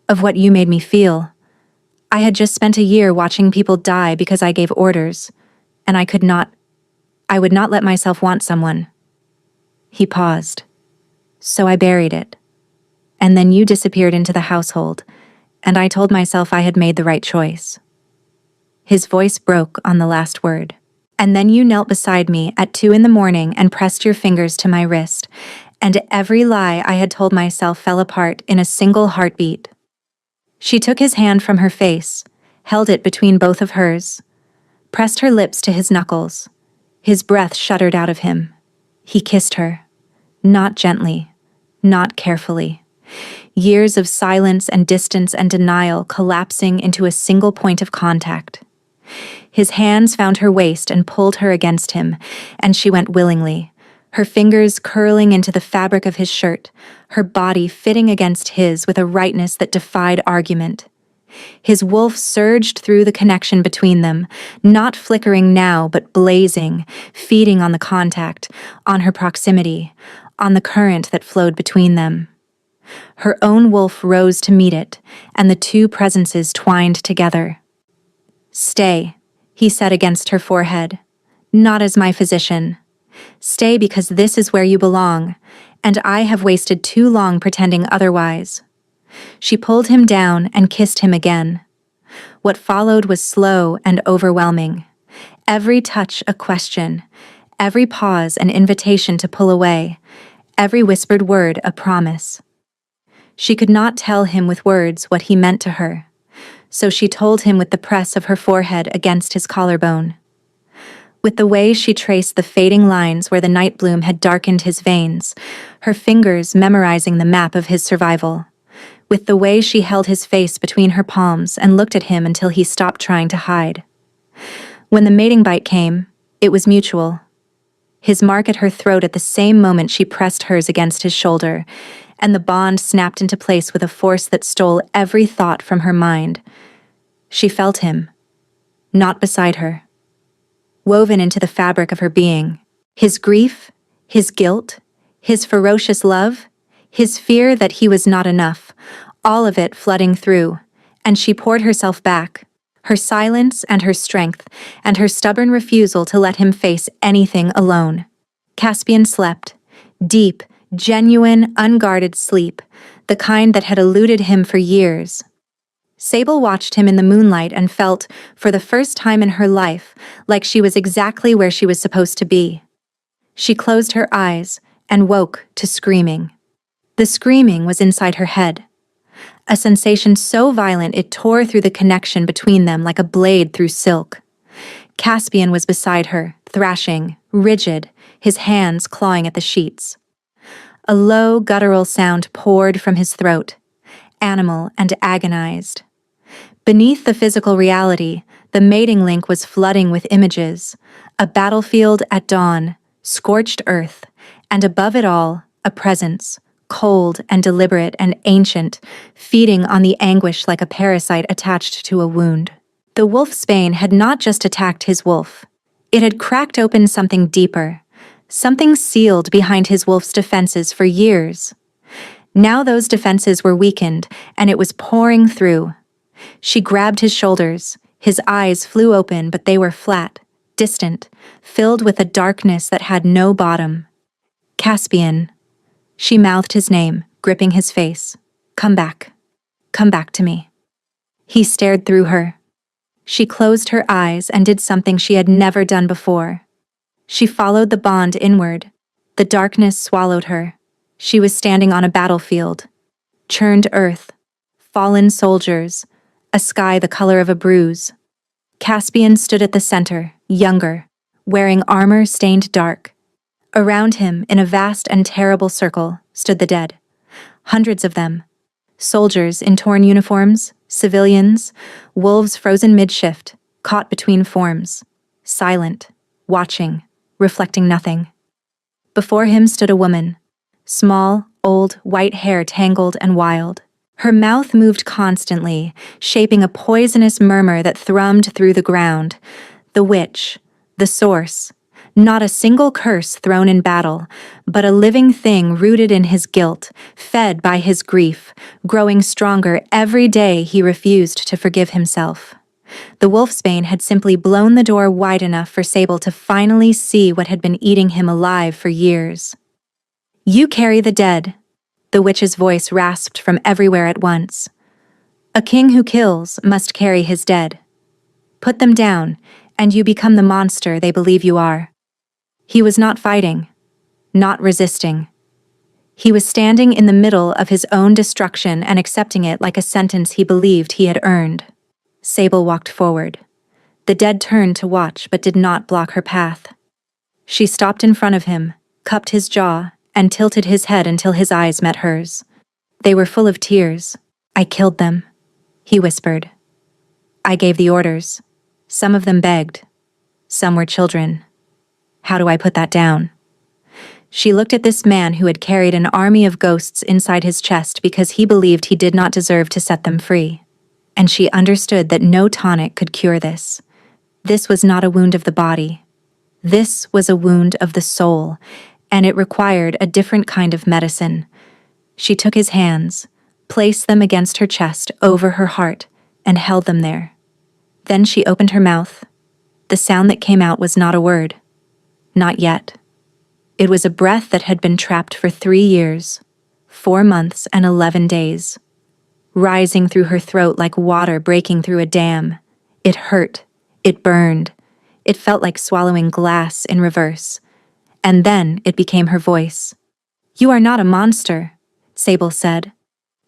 of what you made me feel. I had just spent a year watching people die because I gave orders, and I would not let myself want someone. He paused. So I buried it. And then you disappeared into the household, and I told myself I had made the right choice. His voice broke on the last word. And then you knelt beside me at 2 a.m. and pressed your fingers to my wrist, and every lie I had told myself fell apart in a single heartbeat. She took his hand from her face, held it between both of hers, pressed her lips to his knuckles. His breath shuddered out of him. He kissed her. Not gently, not carefully. Years of silence and distance and denial collapsing into a single point of contact. His hands found her waist and pulled her against him, and she went willingly, her fingers curling into the fabric of his shirt, her body fitting against his with a rightness that defied argument. His wolf surged through the connection between them, not flickering now but blazing, feeding on the contact, on her proximity, on the current that flowed between them. Her own wolf rose to meet it, and the two presences twined together. "Stay," he said against her forehead, "not as my physician. Stay because this is where you belong, and I have wasted too long pretending otherwise." She pulled him down and kissed him again. What followed was slow and overwhelming. Every touch a question, every pause an invitation to pull away, every whispered word a promise. She could not tell him with words what he meant to her, so she told him with the press of her forehead against his collarbone. With the way she traced the fading lines where the night bloom had darkened his veins, her fingers memorizing the map of his survival. With the way she held his face between her palms and looked at him until he stopped trying to hide. When the mating bite came, it was mutual. His mark at her throat at the same moment she pressed hers against his shoulder, and the bond snapped into place with a force that stole every thought from her mind. She felt him, not beside her, woven into the fabric of her being. His grief, his guilt, his ferocious love, his fear that he was not enough, all of it flooding through, and she poured herself back, her silence and her strength, and her stubborn refusal to let him face anything alone. Caspian slept, deep, genuine, unguarded sleep, the kind that had eluded him for years. Sable watched him in the moonlight and felt, for the first time in her life, like she was exactly where she was supposed to be. She closed her eyes and woke to screaming. The screaming was inside her head, a sensation so violent it tore through the connection between them like a blade through silk. Caspian was beside her, thrashing, rigid, his hands clawing at the sheets. A low, guttural sound poured from his throat, animal and agonized. Beneath the physical reality, the mating link was flooding with images, a battlefield at dawn, scorched earth, and above it all, a presence, cold and deliberate and ancient, feeding on the anguish like a parasite attached to a wound. The wolfsbane had not just attacked his wolf. It had cracked open something deeper, something sealed behind his wolf's defenses for years. Now those defenses were weakened, and it was pouring through. She grabbed his shoulders. His eyes flew open, but they were flat, distant, filled with a darkness that had no bottom. "Caspian." She mouthed his name, gripping his face. "Come back. Come back to me." He stared through her. She closed her eyes and did something she had never done before. She followed the bond inward. The darkness swallowed her. She was standing on a battlefield. Churned earth, fallen soldiers, a sky the color of a bruise. Caspian stood at the center, younger, wearing armor stained dark. Around him, in a vast and terrible circle, stood the dead. Hundreds of them. Soldiers in torn uniforms, civilians, wolves frozen mid-shift, caught between forms. Silent, watching, reflecting nothing. Before him stood a woman. Small, old, white hair tangled and wild. Her mouth moved constantly, shaping a poisonous murmur that thrummed through the ground. The witch, the source. Not a single curse thrown in battle, but a living thing rooted in his guilt, fed by his grief, growing stronger every day he refused to forgive himself. The wolfsbane had simply blown the door wide enough for Sable to finally see what had been eating him alive for years. "You carry the dead," the witch's voice rasped from everywhere at once. "A king who kills must carry his dead. Put them down, and you become the monster they believe you are." He was not fighting, not resisting. He was standing in the middle of his own destruction and accepting it like a sentence he believed he had earned. Sable walked forward. The dead turned to watch but did not block her path. She stopped in front of him, cupped his jaw, and tilted his head until his eyes met hers. They were full of tears. "I killed them," he whispered. "I gave the orders. Some of them begged. Some were children. How do I put that down?" She looked at this man who had carried an army of ghosts inside his chest because he believed he did not deserve to set them free. And she understood that no tonic could cure this. This was not a wound of the body. This was a wound of the soul, and it required a different kind of medicine. She took his hands, placed them against her chest over her heart, and held them there. Then she opened her mouth. The sound that came out was not a word. Not yet. It was a breath that had been trapped for 3 years, 4 months and 11 days. Rising through her throat like water breaking through a dam. It hurt. It burned. It felt like swallowing glass in reverse. And then it became her voice. "You are not a monster," Sable said.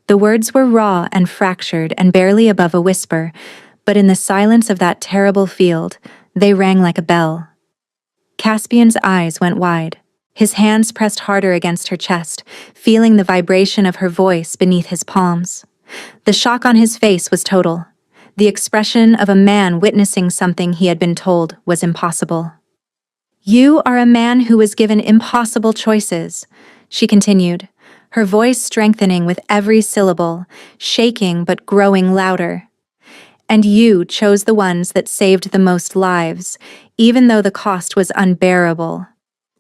The words were raw and fractured and barely above a whisper, but in the silence of that terrible field, they rang like a bell. Caspian's eyes went wide. His hands pressed harder against her chest, feeling the vibration of her voice beneath his palms. The shock on his face was total. The expression of a man witnessing something he had been told was impossible. "You are a man who was given impossible choices," she continued, her voice strengthening with every syllable, shaking but growing louder. "And you chose the ones that saved the most lives, even though the cost was unbearable.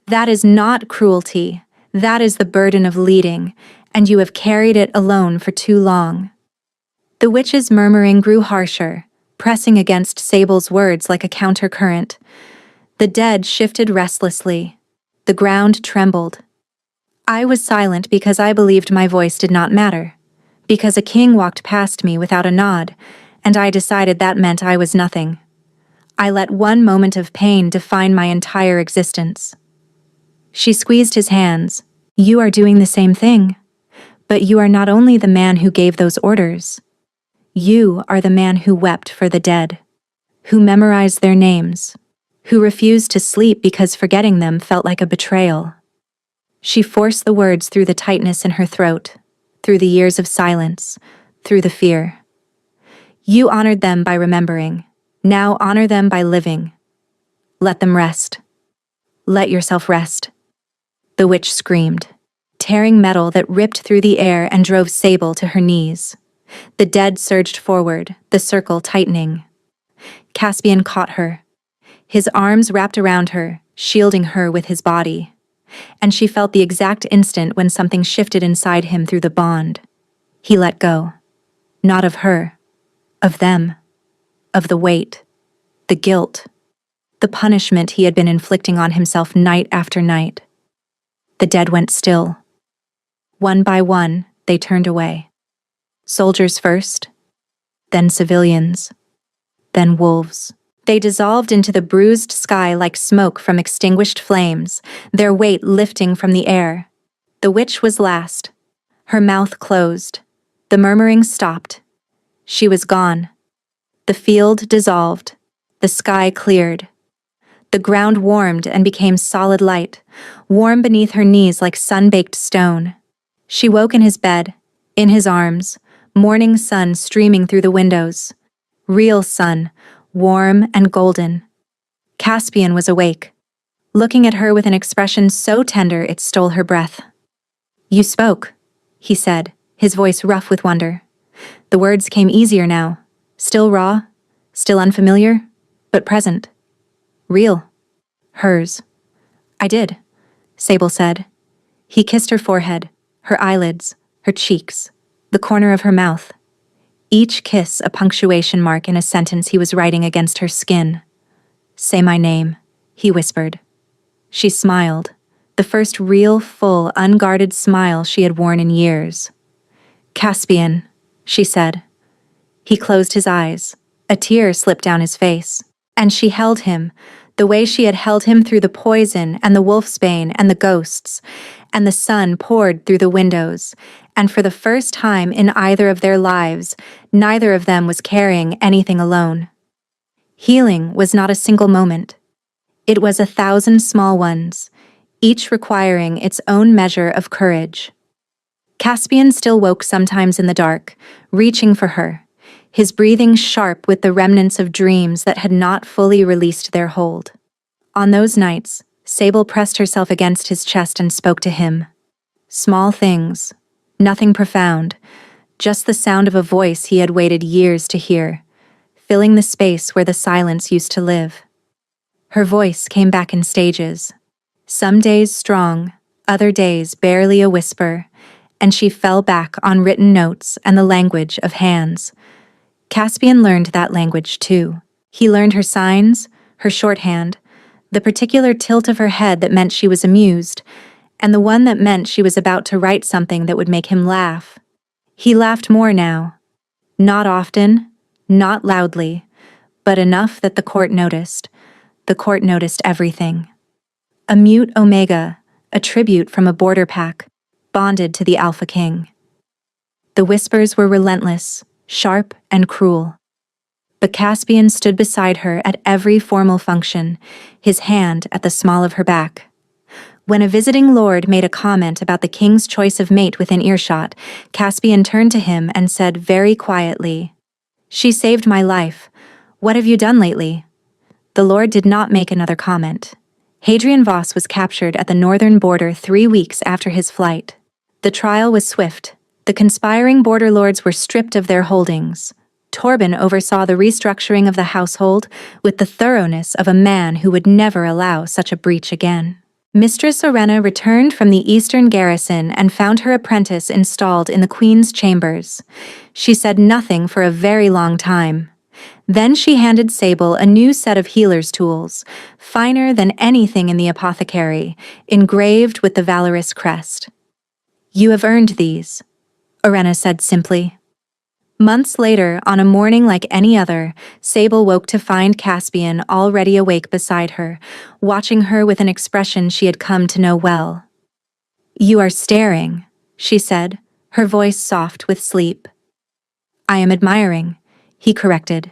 That is not cruelty. That is the burden of leading, and you have carried it alone for too long." The witch's murmuring grew harsher, pressing against Sable's words like a countercurrent. The dead shifted restlessly. The ground trembled. "I was silent because I believed my voice did not matter, because a king walked past me without a nod, and I decided that meant I was nothing. I let one moment of pain define my entire existence." She squeezed his hands. "You are doing the same thing. But you are not only the man who gave those orders. You are the man who wept for the dead, who memorized their names, who refused to sleep because forgetting them felt like a betrayal." She forced the words through the tightness in her throat, through the years of silence, through the fear. "You honored them by remembering. Now honor them by living. Let them rest. Let yourself rest." The witch screamed, tearing metal that ripped through the air and drove Sable to her knees. The dead surged forward, the circle tightening. Caspian caught her, his arms wrapped around her, shielding her with his body. And she felt the exact instant when something shifted inside him through the bond. He let go. Not of her. Of them. Of the weight. The guilt. The punishment he had been inflicting on himself night after night. The dead went still. One by one, they turned away. Soldiers first, then civilians, then wolves. They dissolved into the bruised sky like smoke from extinguished flames, their weight lifting from the air. The witch was last. Her mouth closed. The murmuring stopped. She was gone. The field dissolved. The sky cleared. The ground warmed and became solid light, warm beneath her knees like sun-baked stone. She woke in his bed, in his arms, morning sun streaming through the windows. Real sun, warm and golden. Caspian was awake, looking at her with an expression so tender it stole her breath. "You spoke," he said, his voice rough with wonder. The words came easier now, still raw, still unfamiliar, but present. Real. Hers. "I did," Sable said. He kissed her forehead, her eyelids, her cheeks, the corner of her mouth. Each kiss a punctuation mark in a sentence he was writing against her skin. "Say my name," he whispered. She smiled, the first real, full, unguarded smile she had worn in years. "Caspian," she said. He closed his eyes. A tear slipped down his face. And she held him, the way she had held him through the poison and the wolfsbane and the ghosts, and the sun poured through the windows, and for the first time in either of their lives, neither of them was carrying anything alone. Healing was not a single moment. It was 1,000 small ones, each requiring its own measure of courage. Caspian still woke sometimes in the dark, reaching for her, his breathing sharp with the remnants of dreams that had not fully released their hold. On those nights, Sable pressed herself against his chest and spoke to him. Small things, nothing profound, just the sound of a voice he had waited years to hear, filling the space where the silence used to live. Her voice came back in stages, some days strong, other days barely a whisper, and she fell back on written notes and the language of hands. Caspian learned that language too. He learned her signs, her shorthand, the particular tilt of her head that meant she was amused, and the one that meant she was about to write something that would make him laugh. He laughed more now. Not often, not loudly, but enough that the court noticed. The court noticed everything. A mute omega, a tribute from a border pack, bonded to the Alpha King. The whispers were relentless, sharp and cruel. But Caspian stood beside her at every formal function, his hand at the small of her back. When a visiting lord made a comment about the king's choice of mate within earshot, Caspian turned to him and said very quietly, "She saved my life. What have you done lately?" The lord did not make another comment. Hadrian Voss was captured at the northern border 3 weeks after his flight. The trial was swift. The conspiring border lords were stripped of their holdings. Torben oversaw the restructuring of the household with the thoroughness of a man who would never allow such a breach again. Mistress Orenna returned from the eastern garrison and found her apprentice installed in the queen's chambers. She said nothing for a very long time. Then she handed Sable a new set of healer's tools, finer than anything in the apothecary, engraved with the valorous crest. "You have earned these," Orenna said simply. Months later, on a morning like any other, Sable woke to find Caspian already awake beside her, watching her with an expression she had come to know well. "You are staring," she said, her voice soft with sleep. "I am admiring," he corrected.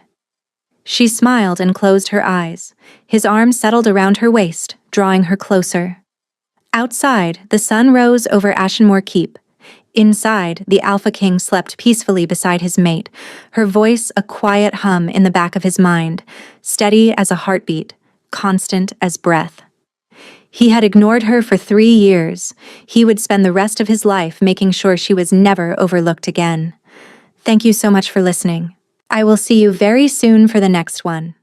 She smiled and closed her eyes. His arm settled around her waist, drawing her closer. Outside, the sun rose over Ashenmore Keep. Inside, the Alpha King slept peacefully beside his mate, her voice a quiet hum in the back of his mind, steady as a heartbeat, constant as breath. He had ignored her for 3 years. He would spend the rest of his life making sure she was never overlooked again. Thank you so much for listening. I will see you very soon for the next one.